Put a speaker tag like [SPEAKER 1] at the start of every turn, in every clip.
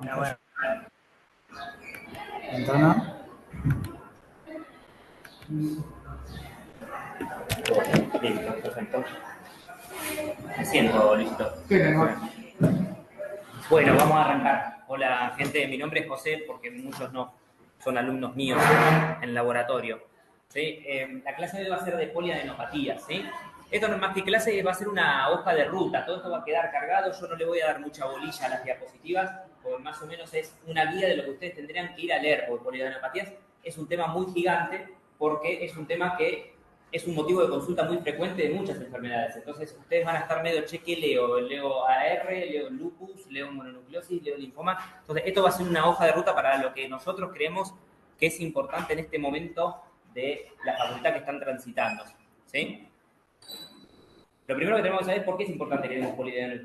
[SPEAKER 1] Pero bueno,
[SPEAKER 2] Ventana.
[SPEAKER 1] listo, perfecto. Me siento listo. Bueno, vamos a arrancar. Hola, gente. Mi nombre es José, porque muchos no son alumnos míos en el laboratorio. ¿Sí? La clase de hoy va a ser de poliadenopatía. ¿Sí? Esto no es más que clase, va a ser una hoja de ruta. Todo esto va a quedar cargado. Yo no le voy a dar mucha bolilla a las diapositivas, porque más o menos es una guía de lo que ustedes tendrían que ir a leer, porque poliadenopatías es un tema muy gigante, porque es un tema que es un motivo de consulta muy frecuente de muchas enfermedades. Entonces, ustedes van a estar medio cheque, leo AR, leo lupus, leo mononucleosis, leo linfoma. Entonces, esto va a ser una hoja de ruta para lo que nosotros creemos que es importante en este momento de la facultad que están transitando. ¿Sí? Lo primero que tenemos que saber es por qué es importante que demos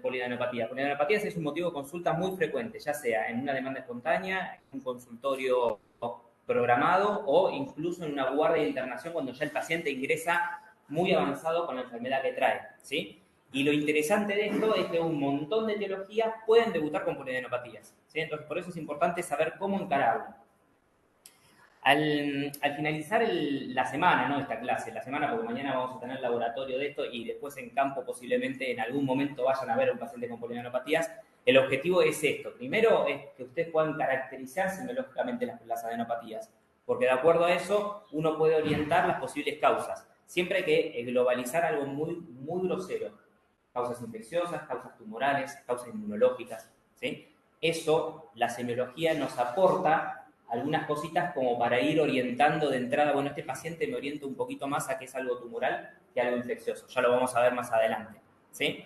[SPEAKER 1] poliadenopatía. Poliadenopatía es un motivo de consulta muy frecuente, ya sea en una demanda espontánea, en un consultorio programado o incluso en una guardia de internación cuando ya el paciente ingresa muy avanzado con la enfermedad que trae. ¿Sí? Y lo interesante de esto es que un montón de etiologías pueden debutar con poliadenopatías. ¿Sí? Entonces, por eso es importante saber cómo encararlo. Al finalizar la semana, ¿no? Esta clase, la semana, porque mañana vamos a tener laboratorio de esto y después en campo posiblemente en algún momento vayan a ver a un paciente con poliadenopatías, el objetivo es esto. Primero es que ustedes puedan caracterizar semiológicamente las adenopatías, porque de acuerdo a eso uno puede orientar las posibles causas. Siempre hay que globalizar algo muy, muy grosero. Causas infecciosas, causas tumorales, causas inmunológicas, ¿sí? Eso, la semiología nos aporta algunas cositas como para ir orientando de entrada, bueno, este paciente me orienta un poquito más a que es algo tumoral que algo infeccioso. Ya lo vamos a ver más adelante, ¿sí?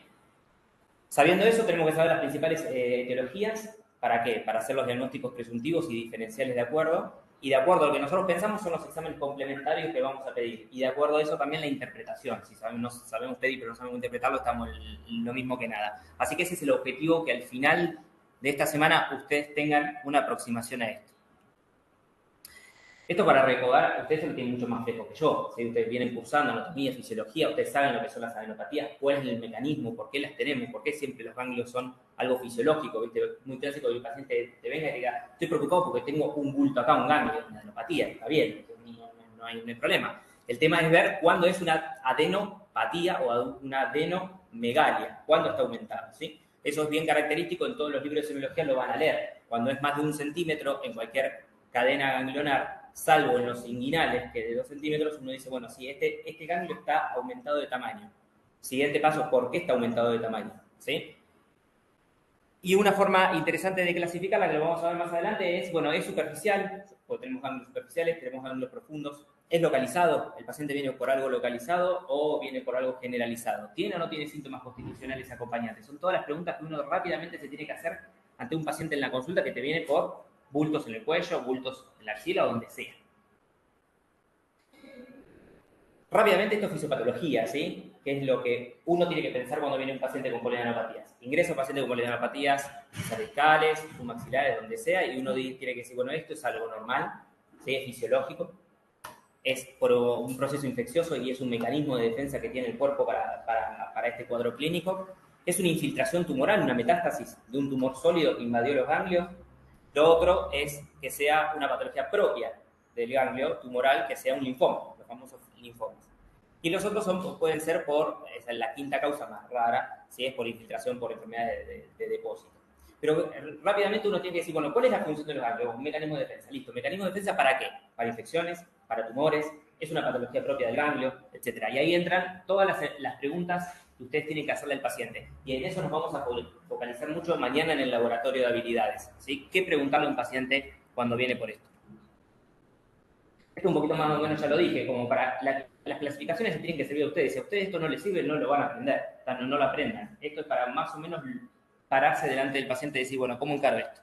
[SPEAKER 1] Sabiendo eso, tenemos que saber las principales etiologías. ¿Para qué? Para hacer los diagnósticos presuntivos y diferenciales de acuerdo. Y de acuerdo a lo que nosotros pensamos son los exámenes complementarios que vamos a pedir. Y de acuerdo a eso también la interpretación. Si sabemos, no sabemos pedir pero no sabemos interpretarlo, estamos lo mismo que nada. Así que ese es el objetivo, que al final de esta semana ustedes tengan una aproximación a esto. Esto para recordar, ustedes lo tienen mucho más fresco que yo. Si ustedes vienen cursando anatomía, fisiología, ustedes saben lo que son las adenopatías, cuál es el mecanismo, por qué las tenemos, por qué siempre los ganglios son algo fisiológico, ¿viste? Muy clásico que el paciente te venga y diga, estoy preocupado porque tengo un bulto acá, un ganglio, una adenopatía, está bien, no hay problema. El tema es ver cuándo es una adenopatía o una adenomegalia, cuándo está aumentado, ¿sí? Eso es bien característico, en todos los libros de semiología lo van a leer. Cuando es más de 1 centímetro en cualquier cadena ganglionar, salvo en los inguinales, que de 2 centímetros, uno dice, bueno, sí, este ganglio está aumentado de tamaño. Siguiente paso, ¿por qué está aumentado de tamaño? ¿Sí? Y una forma interesante de clasificarla, que lo vamos a ver más adelante, es, bueno, es superficial, porque tenemos ganglios superficiales, tenemos ganglios profundos, es localizado, el paciente viene por algo localizado o viene por algo generalizado, ¿tiene o no tiene síntomas constitucionales acompañantes? Son todas las preguntas que uno rápidamente se tiene que hacer ante un paciente en la consulta que te viene por bultos en el cuello, bultos en la axila o donde sea. Rápidamente, esto es fisiopatología, ¿sí? Que es lo que uno tiene que pensar cuando viene un paciente con poliadenopatías. Ingreso a un paciente con poliadenopatías cervicales, submaxilares, donde sea, y uno tiene que decir, bueno, esto es algo normal, ¿sí? Es fisiológico, es por un proceso infeccioso y es un mecanismo de defensa que tiene el cuerpo para este cuadro clínico. Es una infiltración tumoral, una metástasis de un tumor sólido que invadió los ganglios. Lo otro es que sea una patología propia del ganglio tumoral, que sea un linfoma, los famosos linfomas. Y los otros pueden ser esa es la quinta causa más rara, si es por infiltración por enfermedades de depósito. Pero rápidamente uno tiene que decir, bueno, ¿cuál es la función de los ganglios? Un mecanismo de defensa. Listo, ¿mecanismo de defensa para qué? Para infecciones, para tumores, es una patología propia del ganglio, etc. Y ahí entran todas las preguntas que ustedes tienen que hacerle al paciente. Y en eso nos vamos a focalizar mucho mañana en el laboratorio de habilidades. ¿Sí? ¿Qué preguntarle a un paciente cuando viene por esto? Esto un poquito más o menos ya lo dije, como para las clasificaciones se tienen que servir a ustedes. Si a ustedes esto no les sirve, no lo van a aprender, no lo aprendan. Esto es para más o menos pararse delante del paciente y decir, bueno, ¿cómo encargo esto?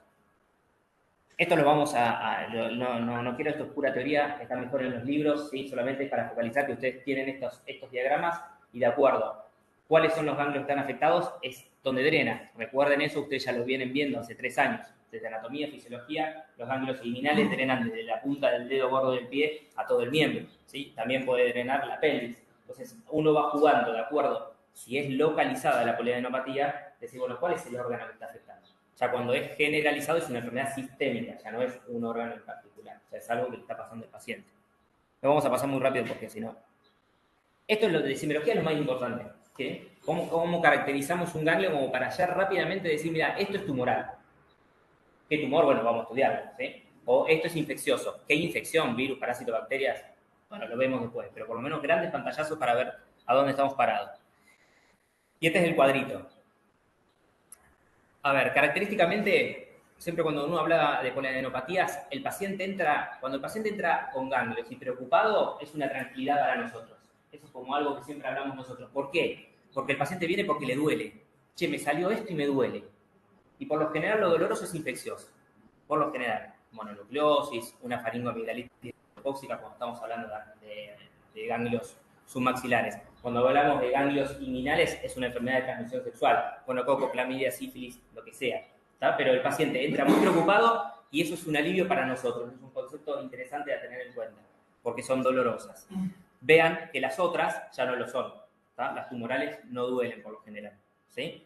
[SPEAKER 1] Esto lo vamos no quiero, esto es pura teoría, está mejor en los libros, ¿sí? Solamente es para focalizar que ustedes tienen estos diagramas y de acuerdo cuáles son los ganglios que están afectados, es donde drena. Recuerden eso, ustedes ya lo vienen viendo hace 3 años. Desde anatomía, fisiología, los ganglios liminales drenan desde la punta del dedo gordo del pie a todo el miembro, ¿sí? También puede drenar la pelvis. Entonces, uno va jugando de acuerdo, si es localizada la poliadenopatía, decir, bueno, ¿cuál es el órgano que está afectando? Ya cuando es generalizado es una enfermedad sistémica, ya no es un órgano en particular, ya es algo que le está pasando al paciente. Lo vamos a pasar muy rápido porque si no... Esto es lo de semiología, es lo más importante. ¿Sí? ¿Cómo caracterizamos un ganglio como para ya rápidamente decir, mira, esto es tumoral? ¿Qué tumor? Bueno, vamos a estudiarlo. ¿Sí? O esto es infeccioso. ¿Qué infección? ¿Virus, parásito, bacterias? Bueno, lo vemos después, pero por lo menos grandes pantallazos para ver a dónde estamos parados. Y este es el cuadrito. A ver, característicamente, siempre cuando uno habla de poliadenopatías, cuando el paciente entra con ganglios y preocupado, es una tranquilidad para nosotros. Eso es como algo que siempre hablamos nosotros. ¿Por qué? Porque el paciente viene porque le duele. Che, me salió esto y me duele. Y por lo general lo doloroso es infeccioso. Por lo general, mononucleosis, una faringoamigdalitis tóxica, cuando estamos hablando de ganglios submaxilares. Cuando hablamos de ganglios inguinales, es una enfermedad de transmisión sexual, gonococo, clamidia, sífilis, lo que sea. ¿Tá? Pero el paciente entra muy preocupado y eso es un alivio para nosotros. Es un concepto interesante a tener en cuenta, porque son dolorosas. Vean que las otras ya no lo son. ¿Tá? Las tumorales no duelen por lo general. ¿Sí?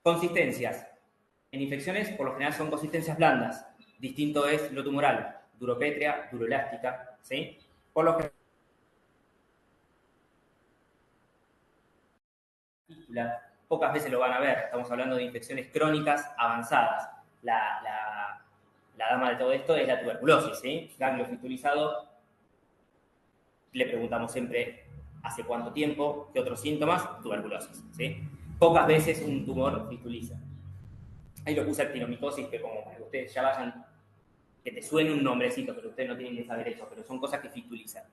[SPEAKER 1] Consistencias. En infecciones, por lo general, son consistencias blandas. Distinto es lo tumoral. Duropétrea, duroelástica. ¿Sí? Por lo general, pocas veces lo van a ver. Estamos hablando de infecciones crónicas avanzadas. La dama de todo esto es la tuberculosis. ¿Sí? Ganglio fistulizado. Le preguntamos siempre hace cuánto tiempo, qué otros síntomas, tuberculosis. ¿Sí? Pocas veces un tumor fistuliza. Ahí lo puse actinomicosis, que como para que ustedes ya vayan, que te suene un nombrecito, pero ustedes no tienen que saber eso, pero son cosas que fistulizan.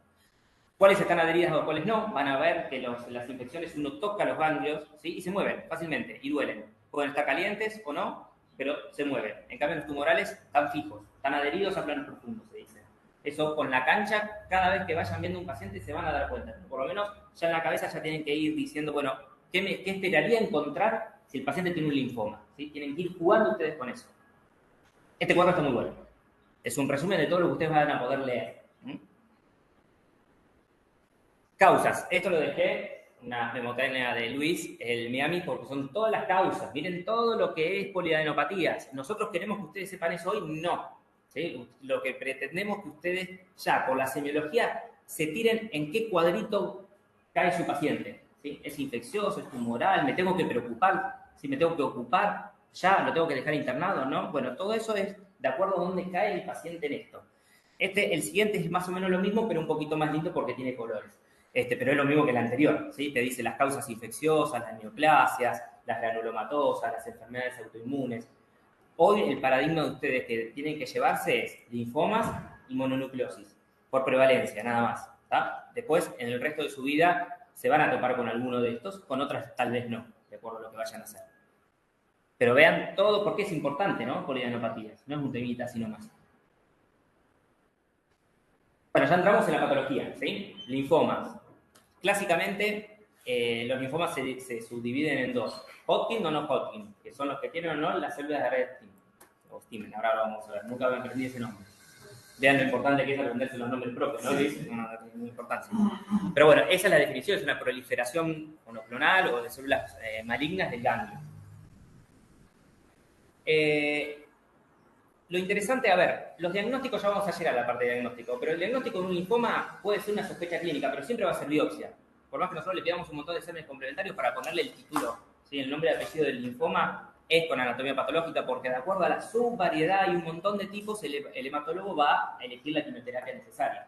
[SPEAKER 1] ¿Cuáles están adheridas o cuáles no? Van a ver que las infecciones uno toca los ganglios, ¿sí? Y se mueven fácilmente y duelen. Pueden estar calientes o no, pero se mueven. En cambio, los tumorales están fijos, están adheridos a planos profundos, se dice. Eso con la cancha, cada vez que vayan viendo un paciente se van a dar cuenta. Por lo menos ya en la cabeza ya tienen que ir diciendo, bueno, ¿qué esperaría encontrar si el paciente tiene un linfoma? ¿Sí? Tienen que ir jugando ustedes con eso. Este cuadro está muy bueno. Es un resumen de todo lo que ustedes van a poder leer. Causas. Esto lo dejé, una memotecnia de Luis, el Miami, porque son todas las causas. Miren todo lo que es poliadenopatías. ¿Nosotros queremos que ustedes sepan eso hoy? No. ¿Sí? Lo que pretendemos es que ustedes ya, por la semiología, se tiren en qué cuadrito cae su paciente. ¿Sí? ¿Es infeccioso? ¿Es tumoral? ¿Me tengo que preocupar? ¿Sí? ¿Me tengo que ocupar? ¿Ya lo tengo que dejar internado? ¿No? Bueno, todo eso es de acuerdo a dónde cae el paciente en esto. El siguiente es más o menos lo mismo, pero un poquito más lindo porque tiene colores. Pero es lo mismo que el anterior, ¿sí? Te dice las causas infecciosas, las neoplasias, las granulomatosas, las enfermedades autoinmunes. Hoy el paradigma de ustedes que tienen que llevarse es linfomas y mononucleosis, por prevalencia, nada más. ¿Tá? Después, en el resto de su vida, se van a topar con alguno de estos, con otras tal vez no, de acuerdo a lo que vayan a hacer. Pero vean todo porque es importante, ¿no? Poliadenopatías, no es un temita, sino más. Bueno, ya entramos en la patología, ¿sí? Linfomas. Clásicamente, los linfomas se subdividen en dos, Hodgkin o no Hodgkin, que son los que tienen o no las células de Redstein, o Stimen, ahora lo vamos a ver, nunca me aprendí ese nombre. Vean lo importante que es aprenderse los nombres propios, ¿no? Es una importancia. Pero bueno, esa es la definición, es una proliferación monoclonal o de células malignas del ganglio. Lo interesante, a ver, los diagnósticos, ya vamos a llegar a la parte de diagnóstico, pero el diagnóstico de un linfoma puede ser una sospecha clínica, pero siempre va a ser biopsia. Por más que nosotros le pidamos un montón de exámenes complementarios para ponerle el título, ¿sí? El nombre y apellido del linfoma es con anatomía patológica, porque de acuerdo a la subvariedad y un montón de tipos, el hematólogo va a elegir la quimioterapia necesaria.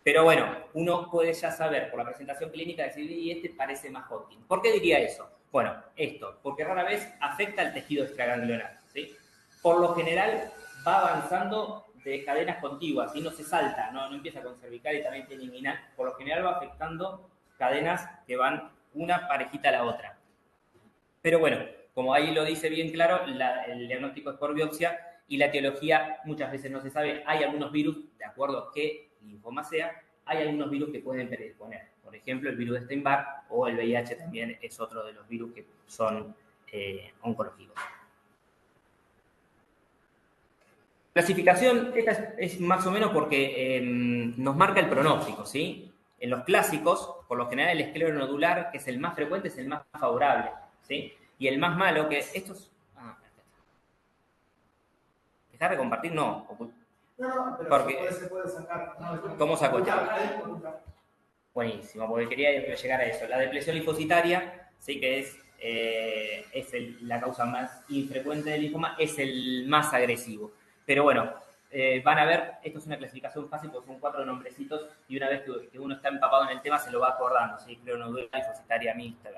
[SPEAKER 1] Pero bueno, uno puede ya saber por la presentación clínica decir, y este parece más Hodgkin. ¿Por qué diría eso? Bueno, esto, porque rara vez afecta al tejido extraganglionar, ¿sí? Por lo general va avanzando de cadenas contiguas y no se salta, no empieza con cervical y también tiene inguinal. Por lo general va afectando cadenas que van una parejita a la otra. Pero bueno, como ahí lo dice bien claro, el diagnóstico es por biopsia y la etiología muchas veces no se sabe. Hay algunos virus, de acuerdo a qué linfoma sea, hay algunos virus que pueden predisponer. Por ejemplo, el virus de Steinbach o el VIH también es otro de los virus que son oncológicos. Clasificación, esta es más o menos porque nos marca el pronóstico, ¿sí? En los clásicos, por lo general el escleronodular, que es el más frecuente, es el más favorable, ¿sí? Y el más malo, que estos... ¿Dejar de compartir? No.
[SPEAKER 2] No, pero
[SPEAKER 1] porque,
[SPEAKER 2] se puede sacar.
[SPEAKER 1] ¿cómo saco ya? Buenísimo, porque quería llegar a eso. La depresión linfocitaria, sí que es la causa más infrecuente del linfoma, es el más agresivo. Pero bueno, van a ver, esto es una clasificación fácil porque son 4 nombrecitos y una vez que uno está empapado en el tema se lo va acordando, ¿sí? Clonodura, linfocitaria mixta.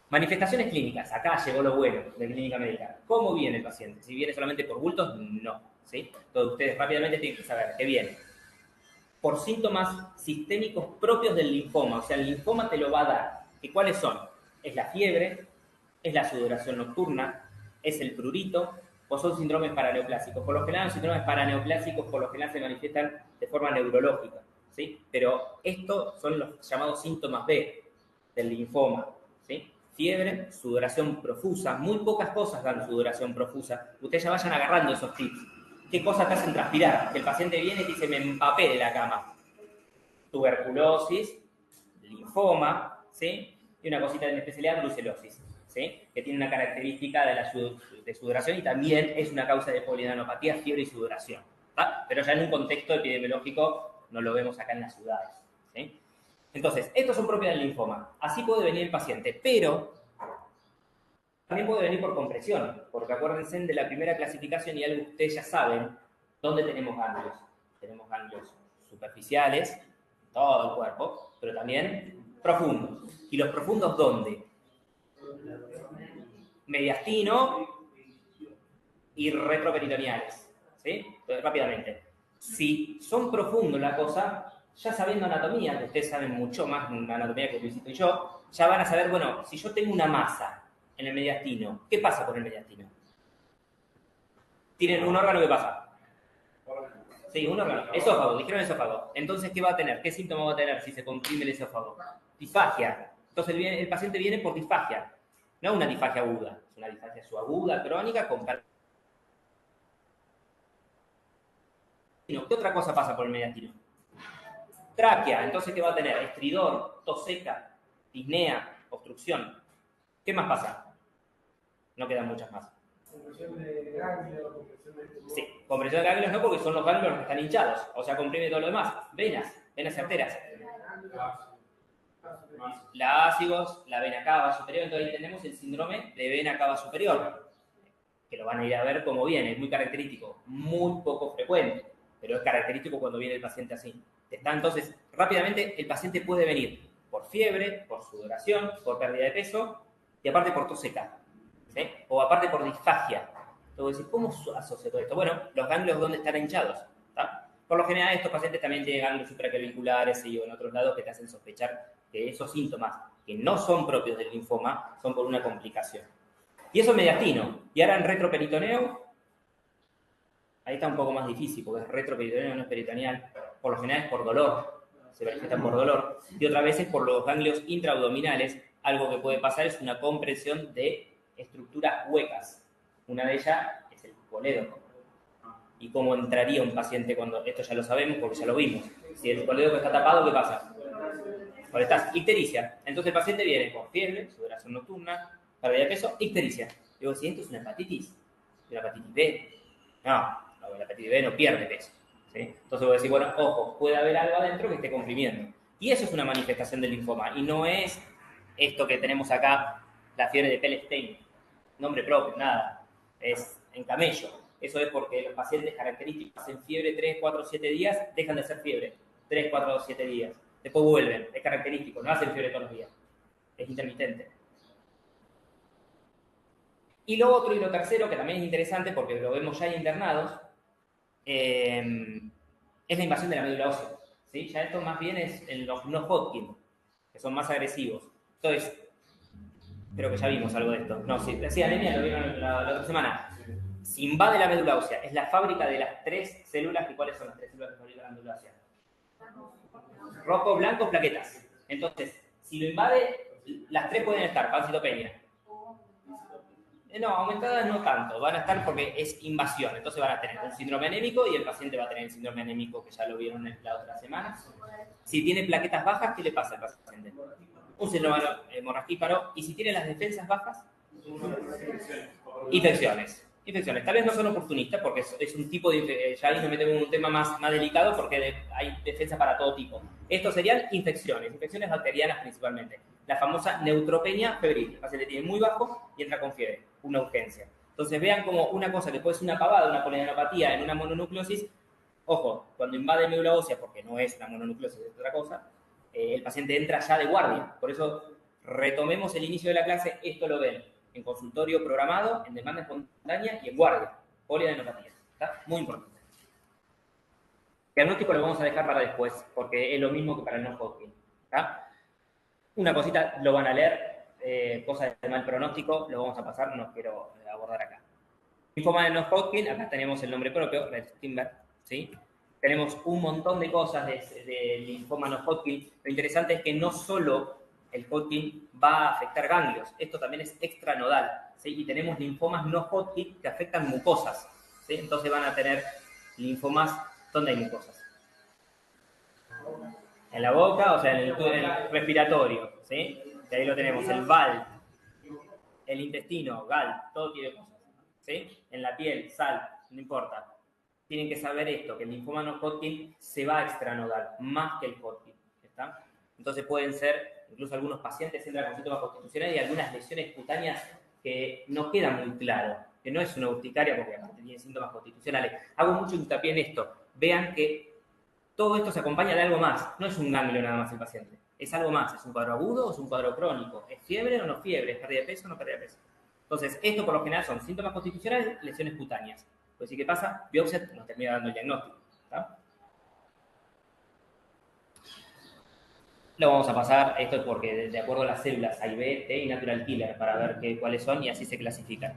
[SPEAKER 1] Manifestaciones clínicas, acá llegó lo bueno de clínica médica. ¿Cómo viene el paciente? Si viene solamente por bultos, no, ¿sí? Entonces ustedes rápidamente tienen que saber que viene por síntomas sistémicos propios del linfoma, o sea, el linfoma te lo va a dar. ¿Y cuáles son? Es la fiebre, es la sudoración nocturna, es el prurito, o son síndromes paraneoplásicos. Por lo general, los síndromes paraneoplásicos por lo general se manifiestan de forma neurológica, ¿sí? Pero estos son los llamados síntomas B del linfoma, ¿sí? Fiebre, sudoración profusa, muy pocas cosas dan sudoración profusa. Ustedes ya vayan agarrando esos tips. ¿Qué cosas te hacen transpirar? Que el paciente viene y te dice, me empapé de la cama. Tuberculosis, linfoma, ¿sí? Y una cosita de especialidad, brucelosis, ¿sí? Que tiene una característica de sudoración y también es una causa de polianopatía, fiebre y sudoración, ¿tá? Pero ya en un contexto epidemiológico no lo vemos acá en las ciudades, ¿sí? Entonces, estos son propios del linfoma. Así puede venir el paciente, pero también puede venir por compresión, porque acuérdense de la primera clasificación y algo que ustedes ya saben, ¿dónde tenemos ganglios? Tenemos ganglios superficiales, todo el cuerpo, pero también profundos. ¿Y los profundos dónde? Mediastino y retroperitoneales, ¿sí? Entonces, rápidamente. Si son profundos la cosa, ya sabiendo anatomía, que ustedes saben mucho más anatomía que Luisito y yo, ya van a saber, bueno, si yo tengo una masa en el mediastino, ¿qué pasa con el mediastino? Tienen un órgano que pasa. Sí, un órgano. Esófago, dijeron esófago. Entonces, ¿qué va a tener? ¿Qué síntoma va a tener si se comprime el esófago? Disfagia. Entonces, el paciente viene por disfagia. No una disfagia aguda, es una disfagia subaguda, crónica, con... ¿Qué otra cosa pasa por el mediastino? Tráquea. Entonces, ¿qué va a tener? Estridor, tos seca, disnea, obstrucción. ¿Qué más pasa? No quedan muchas más.
[SPEAKER 2] Compresión de ganglios, compresión de...
[SPEAKER 1] Sí, compresión de ganglios no, porque son los ganglios los que están hinchados. O sea, comprime todo lo demás. Venas arterias. La ácigos, la vena cava superior. Entonces ahí tenemos el síndrome de vena cava superior, que lo van a ir a ver cómo viene. Es muy característico, muy poco frecuente, pero es característico cuando viene el paciente así. Entonces, rápidamente el paciente puede venir por fiebre, por sudoración, por pérdida de peso y aparte por tos seca, ¿sí? O aparte por disfagia. Entonces, ¿cómo asocia todo esto? Bueno, los ganglios donde están hinchados, ¿tá? Por lo general, estos pacientes también tienen ganglios supraclaviculares y en otros lados que te hacen sospechar que esos síntomas, que no son propios del linfoma, son por una complicación. Y eso es mediastino. Y ahora en retroperitoneo, ahí está un poco más difícil, porque es retroperitoneo, no es peritoneal. Por lo general es por dolor, se manifiestan por dolor. Y otra vez es por los ganglios intraabdominales. Algo que puede pasar es una compresión de estructuras huecas. Una de ellas es el colédoco. ¿Y cómo entraría un paciente cuando...? Esto ya lo sabemos porque ya lo vimos. Si el colédoco está tapado, ¿qué pasa? Ahora estás, ictericia. Entonces el paciente viene con fiebre, sudoración nocturna, pérdida de peso, ictericia. Digo, si esto es una hepatitis B. No, la hepatitis B no pierde peso, ¿sí? Entonces voy a decir, bueno, ojo, puede haber algo adentro que esté comprimiendo. Y eso es una manifestación del linfoma. Y no es esto que tenemos acá, la fiebre de Pellstein. Nombre propio, nada. Es en camello. Eso es porque los pacientes característicos hacen fiebre 3, 4, 7 días, dejan de hacer fiebre 3, 4, 7 días. Después vuelven, es característico, no hacen fiebre todos los días. Es intermitente. Y lo otro y lo tercero, que también es interesante porque lo vemos ya en internados, es la invasión de la médula ósea, ¿sí? Ya esto más bien es en los no Hodgkin, que son más agresivos. Entonces, creo que ya vimos algo de esto. No, sí, anemia lo vieron la otra semana. Si invade la médula ósea, es la fábrica de las 3 células, ¿y cuáles son las 3 células que fabrican la médula ósea? Rojo, blanco, plaquetas. Entonces, si lo invade, las 3 pueden estar, pancitopenia. No, aumentadas no tanto, van a estar porque es invasión, entonces van a tener un síndrome anémico y el paciente va a tener el síndrome anémico que ya lo vieron en la otra semana. Si tiene plaquetas bajas, ¿qué le pasa al paciente? Un síndrome hemorragíparo. Y si tiene las defensas bajas, infecciones. Infecciones. Tal vez no son oportunistas porque es un tipo de... ya ahí nos metemos en un tema más delicado porque hay defensa para todo tipo. Estos serían infecciones bacterianas principalmente. La famosa neutropenia febril. El paciente tiene muy bajo y entra con fiebre, una urgencia. Entonces vean como una cosa que puede ser una pavada, una polineopatía en una mononucleosis, ojo, cuando invade médula ósea, porque no es una mononucleosis, es otra cosa, el paciente entra ya de guardia. Por eso retomemos el inicio de la clase, esto lo ven en consultorio programado, en demanda espontánea y en guardia. Poliadenopatía. ¿Está? Muy importante. El diagnóstico lo vamos a dejar para después, porque es lo mismo que para el no-Hodgkin. Una cosita, lo van a leer, cosas de mal pronóstico, lo vamos a pasar, no quiero abordar acá. Linfoma de no-Hodgkin, acá tenemos el nombre propio, Red Steinberg, ¿sí? Tenemos un montón de cosas de linfoma no-Hodgkin. Lo interesante es que no solo el Hodgkin va a afectar ganglios, esto también es extranodal, ¿sí? Y tenemos linfomas no-Hodgkin que afectan mucosas, ¿sí? Entonces van a tener linfomas, ¿dónde hay mucosas? En la boca, o sea, en el respiratorio, ¿sí? Y ahí lo tenemos, el VAL, el intestino, GAL, todo tiene cosas, ¿sí? En la piel, sal, no importa. Tienen que saber esto, que el linfoma no-Hodgkin se va a extranodal, más que el Hodgkin, ¿está? Entonces pueden ser, incluso algunos pacientes entran con síntomas constitucionales y algunas lesiones cutáneas que no quedan muy claro, que no es una urticaria porque aparte tiene síntomas constitucionales. Hago mucho hincapié en esto. Vean que todo esto se acompaña de algo más. No es un ganglio nada más el paciente. Es algo más. ¿Es un cuadro agudo o es un cuadro crónico? ¿Es fiebre o no fiebre? ¿Es pérdida de peso o no pérdida de peso? Entonces, esto por lo general son síntomas constitucionales, lesiones cutáneas. Pues sí, ¿qué pasa? Biopsia nos termina dando el diagnóstico. ¿Está? Lo vamos a pasar, esto es porque de acuerdo a las células hay B, T y natural killer para ver cuáles son y así se clasifican.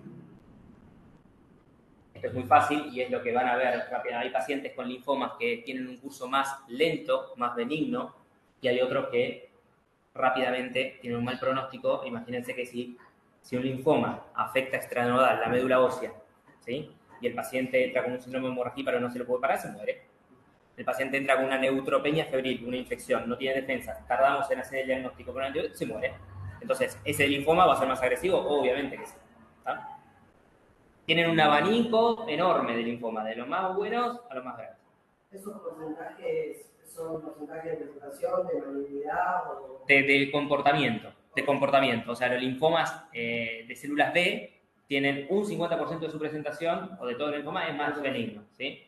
[SPEAKER 1] Esto es muy fácil y es lo que van a ver rápido. Hay pacientes con linfomas que tienen un curso más lento, más benigno, y hay otros que rápidamente tienen un mal pronóstico. Imagínense que si un linfoma afecta extranodal la médula ósea, ¿sí? Y el paciente entra con un síndrome de hemorragia pero no se lo puede parar, se muere. El paciente entra con una neutropenia febril, una infección, no tiene defensa, tardamos en hacer el diagnóstico con antibióticos, se muere. Entonces, ¿ese linfoma va a ser más agresivo? Obviamente que sí. ¿Está? Tienen un abanico enorme de linfoma, de los más buenos a los más graves.
[SPEAKER 2] ¿Esos porcentajes son porcentajes de presentación, de malignidad o...?
[SPEAKER 1] De comportamiento. O sea, los linfomas de células B tienen un 50% de su presentación, o de todo el linfoma, es más benigno, ¿sí?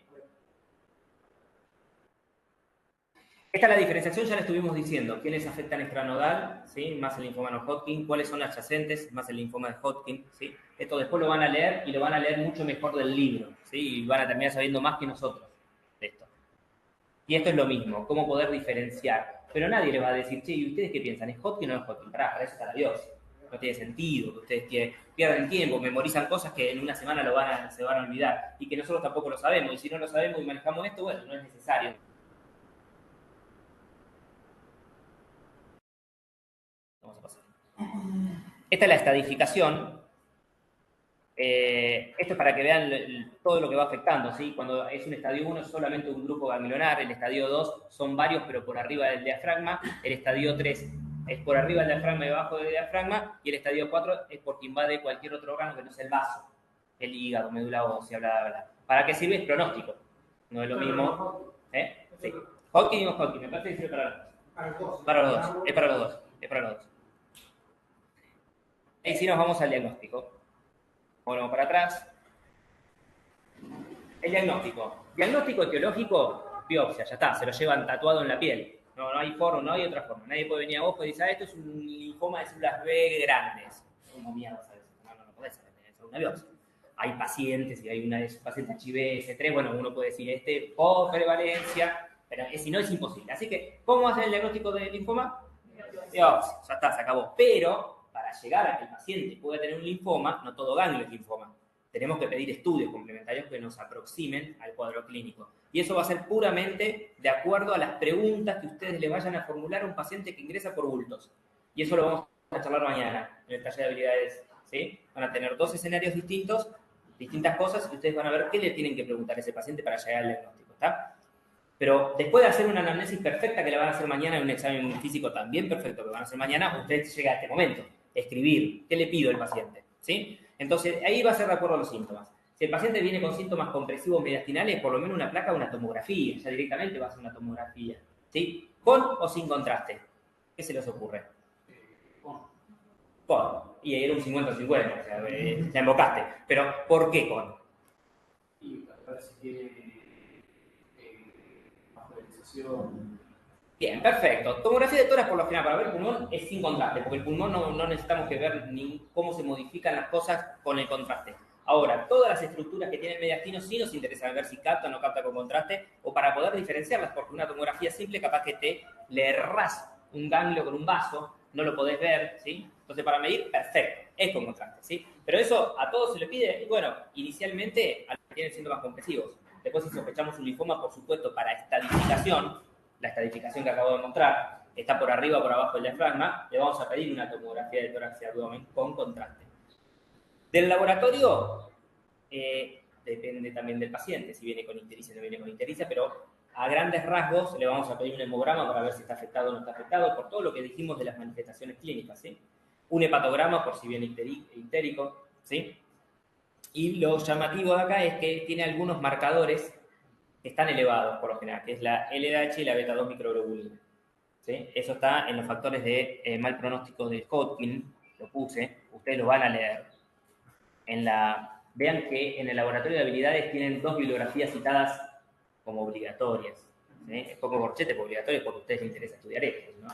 [SPEAKER 1] Esta es la diferenciación, ya la estuvimos diciendo. ¿Quiénes afectan extranodal? ¿Sí? Más el linfoma no Hodgkin. ¿Cuáles son adyacentes? Más el linfoma de Hodgkin. ¿Sí? Esto después lo van a leer y lo van a leer mucho mejor del libro. ¿Sí? Y van a terminar sabiendo más que nosotros de esto. Y esto es lo mismo, cómo poder diferenciar. Pero nadie le va a decir, che, ¿y ustedes qué piensan? ¿Es Hodgkin o no es Hodgkin? Para eso está la biopsia. No tiene sentido que ustedes pierden tiempo, memorizan cosas que en una semana se van a olvidar. Y que nosotros tampoco lo sabemos. Y si no lo sabemos y manejamos esto, bueno, no es necesario. Vamos a pasar. Esta es la estadificación. Esto es para que vean todo lo que va afectando, ¿sí? Cuando es un estadio 1 es solamente un grupo ganglionar, el estadio 2 son varios pero por arriba del diafragma, el estadio 3 es por arriba del diafragma y debajo del diafragma, y el estadio 4 es porque invade cualquier otro órgano que no sea el vaso, el hígado, médula ósea, bla, bla, bla. ¿Para qué sirve? Es pronóstico. No es lo mismo. Sí. Hodgkin o Hodgkin, me parece que sirve para los dos. Para los dos, es para los dos, es para los dos. Y si nos vamos al diagnóstico. Volvemos para atrás. El diagnóstico. Diagnóstico etiológico, biopsia, ya está, se lo llevan tatuado en la piel. No hay forma, no hay otra forma. Nadie puede venir a vos y decir, esto es un linfoma de células B grandes. ¿Cómo mierda sabes? No podés saber, tenés que hacer una biopsia. Hay pacientes, y hay una de sus pacientes HIV, S3, bueno, uno puede decir, por prevalencia, pero si no es imposible. Así que, ¿cómo hacen el diagnóstico del linfoma? Biopsia, ya está, se acabó. Pero para llegar a que el paciente pueda tener un linfoma, no todo ganglio es linfoma. Tenemos que pedir estudios complementarios que nos aproximen al cuadro clínico. Y eso va a ser puramente de acuerdo a las preguntas que ustedes le vayan a formular a un paciente que ingresa por bultos. Y eso lo vamos a charlar mañana en el taller de habilidades. ¿Sí? Van a tener 2 escenarios distintos, distintas cosas, y ustedes van a ver qué le tienen que preguntar a ese paciente para llegar al diagnóstico. ¿Está? Pero después de hacer una anamnesis perfecta que le van a hacer mañana y un examen físico también perfecto que van a hacer mañana, usted llega a este momento. Escribir, ¿qué le pido al paciente? ¿Sí? Entonces, ahí va a ser de acuerdo a los síntomas. Si el paciente viene con síntomas compresivos mediastinales, por lo menos una placa o una tomografía, ya directamente va a ser una tomografía, ¿sí? ¿Con o sin contraste? ¿Qué se les ocurre? Con. Y era un 50-50, o sea, ya embocaste. Pero, ¿por qué con?
[SPEAKER 3] Y para ver si tiene vascularización.
[SPEAKER 1] Bien, perfecto. Tomografía de tórax, por lo general, para ver el pulmón es sin contraste, porque el pulmón no necesitamos que ver ni cómo se modifican las cosas con el contraste. Ahora, todas las estructuras que tiene el mediastino sí nos interesa ver si capta o no capta con contraste, o para poder diferenciarlas, porque una tomografía simple capaz que le errás un ganglio con un vaso, no lo podés ver, ¿sí? Entonces, para medir, perfecto, es con contraste, ¿sí? Pero eso a todos se le pide, y bueno, inicialmente a los que tienen síntomas compresivos. Después, si sospechamos un linfoma, por supuesto, para estadificación, la estadificación que acabo de mostrar, está por arriba o por abajo del diafragma, le vamos a pedir una tomografía de tórax y abdomen con contraste. Del laboratorio, depende también del paciente, si viene con ictericia o no viene con ictericia, pero a grandes rasgos le vamos a pedir un hemograma para ver si está afectado o no está afectado, por todo lo que dijimos de las manifestaciones clínicas, ¿sí? Un hepatograma por si viene ictérico, ¿sí? Y lo llamativo de acá es que tiene algunos marcadores que están elevados por lo general, que es la LDH y la beta-2 microglobulina, ¿sí? Eso está en los factores de mal pronóstico de Hodgkin, lo puse, ustedes lo van a leer. Vean que en el laboratorio de habilidades tienen 2 bibliografías citadas como obligatorias, ¿sí? Es poco corchete por obligatorio porque a ustedes les interesa estudiar esto, ¿no?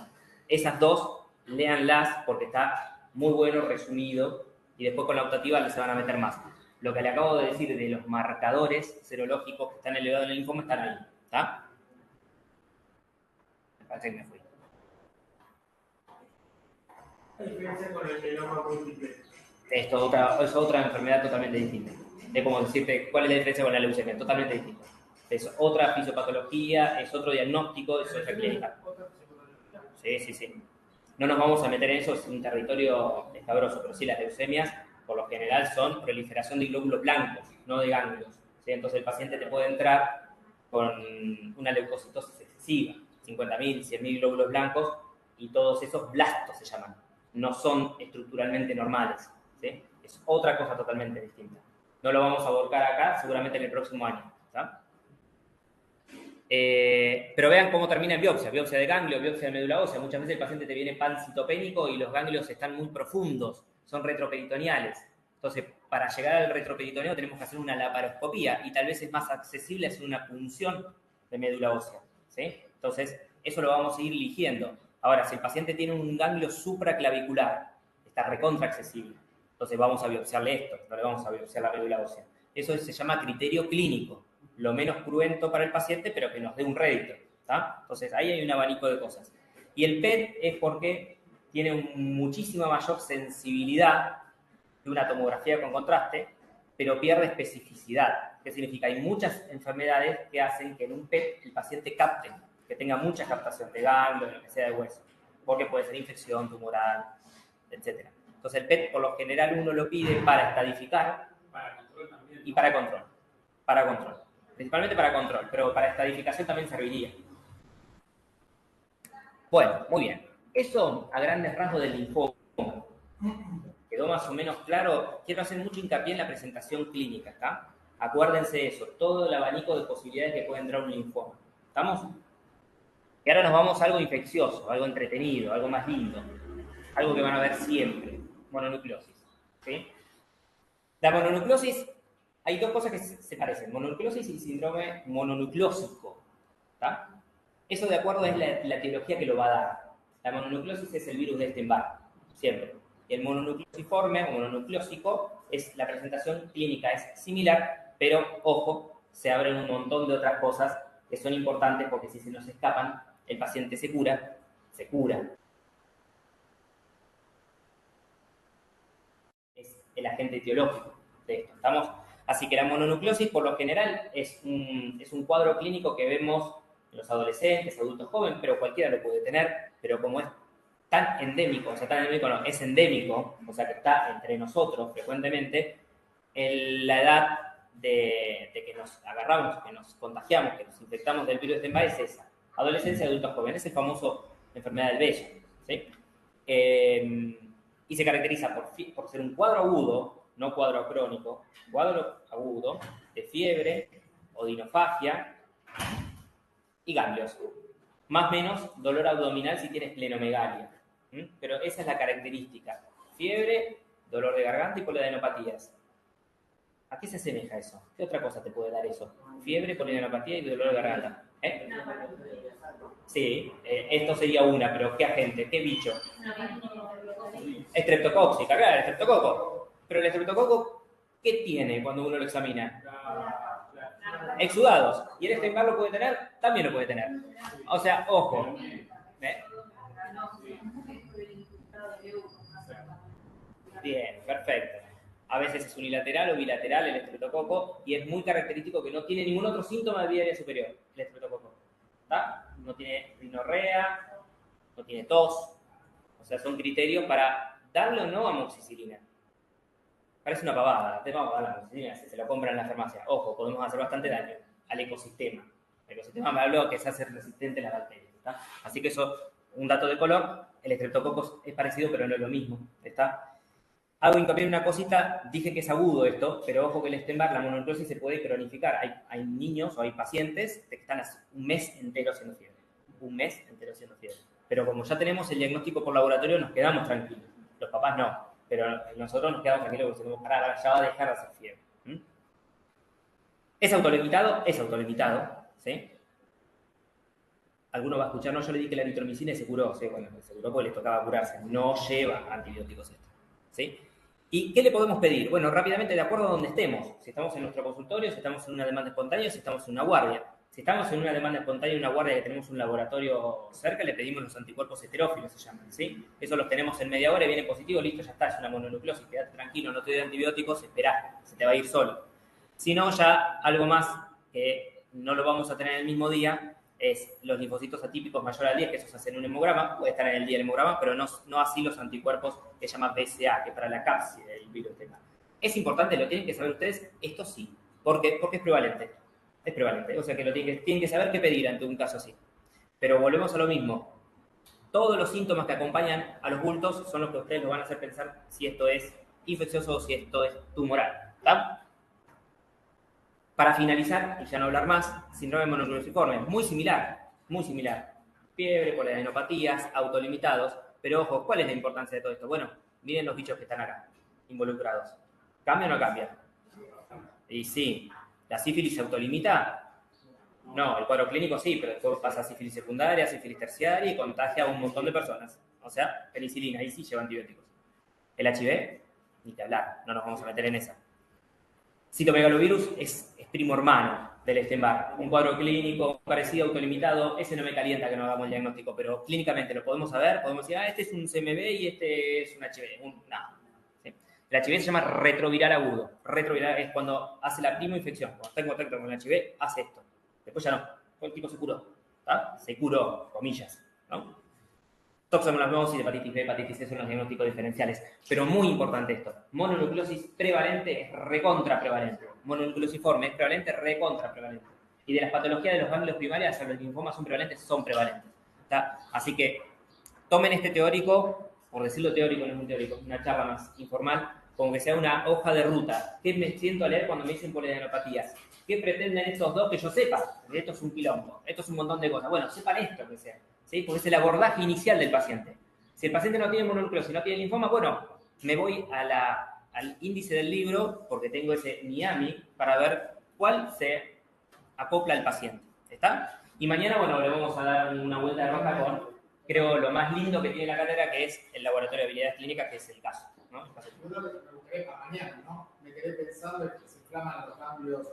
[SPEAKER 1] Esas 2, léanlas porque está muy bueno, resumido, y después con la optativa se van a meter más. Lo que le acabo de decir de los marcadores serológicos que están elevados en el linfoma están ahí, ¿está? Me parece que me fui.
[SPEAKER 3] ¿Qué diferencia con el mieloma múltiple?
[SPEAKER 1] Es otra enfermedad totalmente distinta. Es como decirte cuál es la diferencia con la leucemia, totalmente distinta. Es otra fisiopatología, es otro diagnóstico, es otra clínica. Sí. No nos vamos a meter en eso, es un territorio escabroso, pero sí, las leucemias, por lo general, son proliferación de glóbulos blancos, no de ganglios, ¿sí? Entonces el paciente te puede entrar con una leucocitosis excesiva, 50.000, 100.000 glóbulos blancos, y todos esos blastos se llaman. No son estructuralmente normales, ¿sí? Es otra cosa totalmente distinta. No lo vamos a abordar acá, seguramente en el próximo año, ¿está? Pero vean cómo termina en biopsia de ganglio, biopsia de médula ósea. Muchas veces el paciente te viene pancitopénico y los ganglios están muy profundos, son retroperitoneales. Entonces, para llegar al retroperitoneo tenemos que hacer una laparoscopía y tal vez es más accesible hacer una punción de médula ósea, ¿sí? Entonces, eso lo vamos a ir eligiendo. Ahora, si el paciente tiene un ganglio supraclavicular, está recontra accesible. Entonces, vamos a biopsiarle esto, no le vamos a biopsiar la médula ósea. Eso se llama criterio clínico. Lo menos cruento para el paciente, pero que nos dé un rédito, ¿tá? Entonces, ahí hay un abanico de cosas. Y el PET es porque tiene muchísima mayor sensibilidad de una tomografía con contraste, pero pierde especificidad. ¿Qué significa? Hay muchas enfermedades que hacen que en un PET el paciente capte, que tenga mucha captación de ganglio, de lo que sea de hueso, porque puede ser infección tumoral, etc. Entonces, el PET, por lo general, uno lo pide para estadificar y para control. Para control. Principalmente para control, pero para estadificación también serviría. Bueno, muy bien. Eso a grandes rasgos del linfoma. ¿Quedó más o menos claro? Quiero hacer mucho hincapié en la presentación clínica, ¿está? Acuérdense de eso, todo el abanico de posibilidades que puede entrar un linfoma. ¿Estamos? Y ahora nos vamos a algo infeccioso, algo entretenido, algo más lindo. Algo que van a ver siempre. Mononucleosis. ¿Sí? La mononucleosis... Hay dos cosas que se parecen, mononucleosis y síndrome mononucleósico, ¿está? Eso de acuerdo es la etiología que lo va a dar. La mononucleosis es el virus de Epstein-Barr, siempre. Y el mononucleosiforme o mononucleósico es la presentación clínica, es similar, pero, ojo, se abren un montón de otras cosas que son importantes porque si se nos escapan, el paciente se cura. Es el agente etiológico de esto, ¿estamos? Así que la mononucleosis, por lo general, es un cuadro clínico que vemos en los adolescentes, adultos jóvenes, pero cualquiera lo puede tener, pero como es tan endémico, o sea, tan endémico no, es endémico, o sea, que está entre nosotros frecuentemente, la edad de que nos agarramos, que nos contagiamos, que nos infectamos del virus de Epstein-Barr es esa. Adolescencia y adultos jóvenes, es el famoso enfermedad del vello, ¿sí? Y se caracteriza por ser un cuadro agudo, no cuadro crónico, cuadro agudo de fiebre, odinofagia y ganglios. Más o menos dolor abdominal si tienes plenomegalia. Pero esa es la característica. Fiebre, dolor de garganta y poliadenopatías. ¿A qué se asemeja eso? ¿Qué otra cosa te puede dar eso? Fiebre, poliadenopatía y dolor de garganta. Sí, esto sería una, pero ¿qué agente? ¿Qué bicho? Estreptocóxica, claro, el estreptococo. Pero el estreptococo, ¿qué tiene cuando uno lo examina? Exudados. ¿Y el Epstein-Barr lo puede tener? También lo puede tener. O sea, ojo. Bien, perfecto. A veces es unilateral o bilateral el estreptococo y es muy característico que no tiene ningún otro síntoma de vía aérea superior, el estreptococo. ¿Está? No tiene rinorrea, no tiene tos. O sea, son criterios para darle o no amoxicilina. Parece una pavada, te vamos a dar la amoxicilina, se lo compran en la farmacia. Ojo, podemos hacer bastante daño al ecosistema. El ecosistema me habló que se hace resistente a las bacterias. ¿Está? Así que eso, un dato de color, el estreptococo es parecido, pero no es lo mismo. ¿Está? Hago hincapié en una cosita, dije que es agudo esto, pero ojo que el Epstein-Barr, la mononucleosis se puede cronificar. Hay niños o hay pacientes que están un mes entero haciendo fiebre. Un mes entero haciendo fiebre. Pero como ya tenemos el diagnóstico por laboratorio, nos quedamos tranquilos. Los papás no, pero nosotros nos quedamos tranquilos porque decimos, pará, ya va a dejar de hacer fiebre. ¿Es autolimitado? Es autolimitado, ¿sí? Alguno va a escuchar, no, yo le di que la eritromicina y se curó. Sí, bueno, se curó porque le tocaba curarse. No lleva antibióticos esto, ¿sí? ¿Y qué le podemos pedir? Bueno, rápidamente, de acuerdo a donde estemos. Si estamos en nuestro consultorio, si estamos en una demanda espontánea, si estamos en una guardia. Si estamos en una demanda espontánea, una guardia que tenemos un laboratorio cerca, le pedimos los anticuerpos heterófilos, se llaman, ¿sí? Eso los tenemos en media hora y viene positivo, listo, ya está, es una mononucleosis, quédate tranquilo, no te doy antibióticos, esperá, se te va a ir solo. Si no, ya algo más que no lo vamos a tener el mismo día, es los linfocitos atípicos mayor al 10, que eso se hace en un hemograma, puede estar en el día del hemograma, pero no así los anticuerpos que se llama BCA, que para la cápside del virus tema. Es importante, lo tienen que saber ustedes, esto sí. ¿Por qué? Porque es prevalente. Es prevalente, o sea que tienen que saber qué pedir ante un caso así. Pero volvemos a lo mismo. Todos los síntomas que acompañan a los bultos son los que ustedes lo van a hacer pensar si esto es infeccioso o si esto es tumoral. ¿Está? Para finalizar, y ya no hablar más, síndrome mononucleosiforme, muy similar. Fiebre, poliadenopatías, autolimitados, pero ojo, ¿cuál es la importancia de todo esto? Bueno, miren los bichos que están acá, involucrados. ¿Cambia o no cambia? Y sí, ¿la sífilis se autolimita? No, el cuadro clínico sí, pero después pasa a sífilis secundaria, sífilis terciaria y contagia a un montón de personas. O sea, penicilina, ahí sí lleva antibióticos. El HIV, ni que hablar, no nos vamos a meter en esa. Citomegalovirus es primo hermano del Epstein-Barr. Un cuadro clínico parecido, autolimitado, ese no me calienta que no hagamos el diagnóstico, pero clínicamente lo podemos saber, podemos decir, este es un CMV y este es un HIV. No. ¿Sí? El HIV se llama retroviral agudo. Retroviral es cuando hace la primo-infección. Cuando está en contacto con el HIV, hace esto. Después ya no. El tipo se curó. ¿Tá? Se curó, comillas. ¿No? Toxoplasmosis, hepatitis B, hepatitis C son los diagnósticos diferenciales. Pero muy importante esto. Mononucleosis prevalente es recontra prevalente. Mononucleosiforme es prevalente, recontra prevalente. Y de las patologías de los ganglios primarios a los linfomas son prevalentes. ¿Tá? Así que tomen este teórico, por decirlo teórico, no es un teórico, una charla más informal, como que sea una hoja de ruta. ¿Qué me siento a leer cuando me dicen poliadenopatías? ¿Qué pretenden estos dos que yo sepa? Esto es un quilombo, esto es un montón de cosas. Bueno, sepan esto que sea. ¿Sí? Porque es el abordaje inicial del paciente. Si el paciente no tiene mononucleosis, no tiene linfoma, bueno, me voy al índice del libro, porque tengo ese Miami, para ver cuál se acopla al paciente. ¿Está? Y mañana, bueno, le vamos a dar una vuelta de rosca con, creo, lo más lindo que tiene la cátedra, que es el laboratorio de habilidades clínicas, que es el caso. ¿No?
[SPEAKER 4] Yo lo que me busqué para mañana, ¿no? Me quedé pensando en que se inflaman los cambios,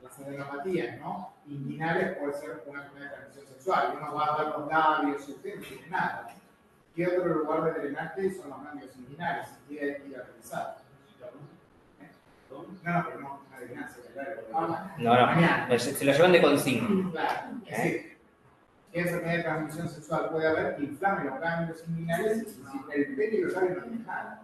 [SPEAKER 4] las adenopatías, ¿no? Inguinales puede ser una enfermedad de transmisión sexual. Uno va a ver los labios y usted no tiene nada. ¿Qué otro lugar de drenaje son los ganglios inguinales? ¿Qué hay que ir a revisar? No, pero no, una adivinanza, claro.
[SPEAKER 1] No, pues se lo llevan de consigna.
[SPEAKER 4] Claro, es decir, ¿qué enfermedad de transmisión sexual puede haber que inflame los ganglios inguinales y si el pene y los labios no tienen nada?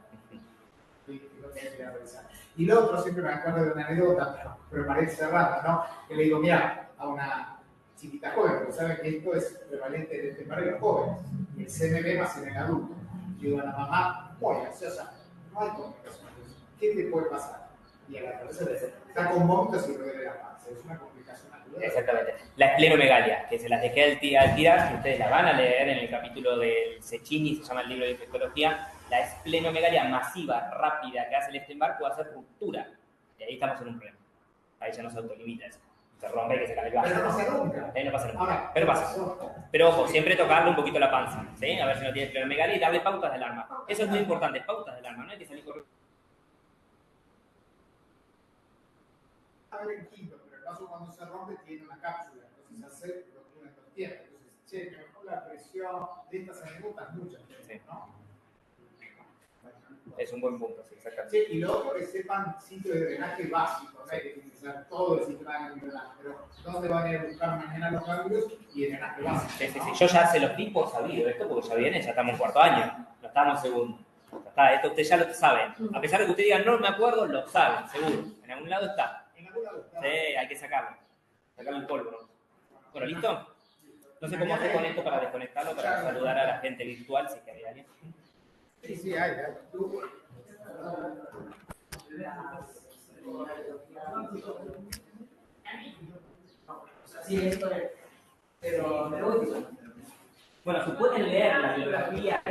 [SPEAKER 4] Y lo otro, siempre me acuerdo de una anécdota, pero parece rara, ¿no? Que le digo, mira, a una chiquita joven, porque saben que esto es prevalente desde para los jóvenes, y el CMV más en el adulto. Le digo a la mamá, muy ansiosa, no hay complicaciones. ¿qué te puede pasar? Y a la cabeza está con vómitos y duele la panza. Es una complicación natural.
[SPEAKER 1] Exactamente. La esplenomegalia, que se las dejé al tirar, que ustedes la van a leer en el capítulo del Cecchini, se llama el libro de infectología. La esplenomegalia masiva, rápida, que hace el Epstein-Barr puede hacer ruptura. Y ahí estamos en un problema. Ahí ya no se autolimita eso. Se rompe y que se cae el vaso.
[SPEAKER 4] Pero no pasa nunca.
[SPEAKER 1] Ahí no pasa nada.
[SPEAKER 4] Ahora,
[SPEAKER 1] Pero pasa. Pero ojo, siempre tocarle un poquito la panza, ¿sí? A ver si no tiene esplenomegalia y darle pautas de alarma. Eso es muy importante, pautas de alarma, no hay que salir corriendo.
[SPEAKER 4] A ver en quinto, pero el vaso cuando se rompe tiene una cápsula, entonces se hace lo que uno entiende. Entonces, che, mejor la presión de estas anécdotas muchas veces, ¿no?
[SPEAKER 1] Es un buen punto, sí, exactamente.
[SPEAKER 4] Sí, y lo otro que sepan sitio de drenaje básico, no hay que utilizar todo el sistema de drenaje, pero dónde van a ir a buscar mañana los cambios y el drenaje básico.
[SPEAKER 1] Sí, sí, sí. Yo ya sé los tipos sabido esto porque ya viene, ya estamos en cuarto año, no estamos en segundo. Ya está, esto ustedes ya lo saben. A pesar de que ustedes digan no me acuerdo, lo saben, seguro. En algún lado está.
[SPEAKER 4] En algún lado está.
[SPEAKER 1] Sí, hay que sacarlo. Sacarlo el polvo, ¿no? Bueno, ¿listo? No sé cómo hacer con esto para desconectarlo, para saludar a la gente virtual, si es que hay alguien.
[SPEAKER 4] Sí, sí, hay.
[SPEAKER 2] Sí, esto es. Pero me gusta.
[SPEAKER 1] Bueno, si pueden leer la bibliografía,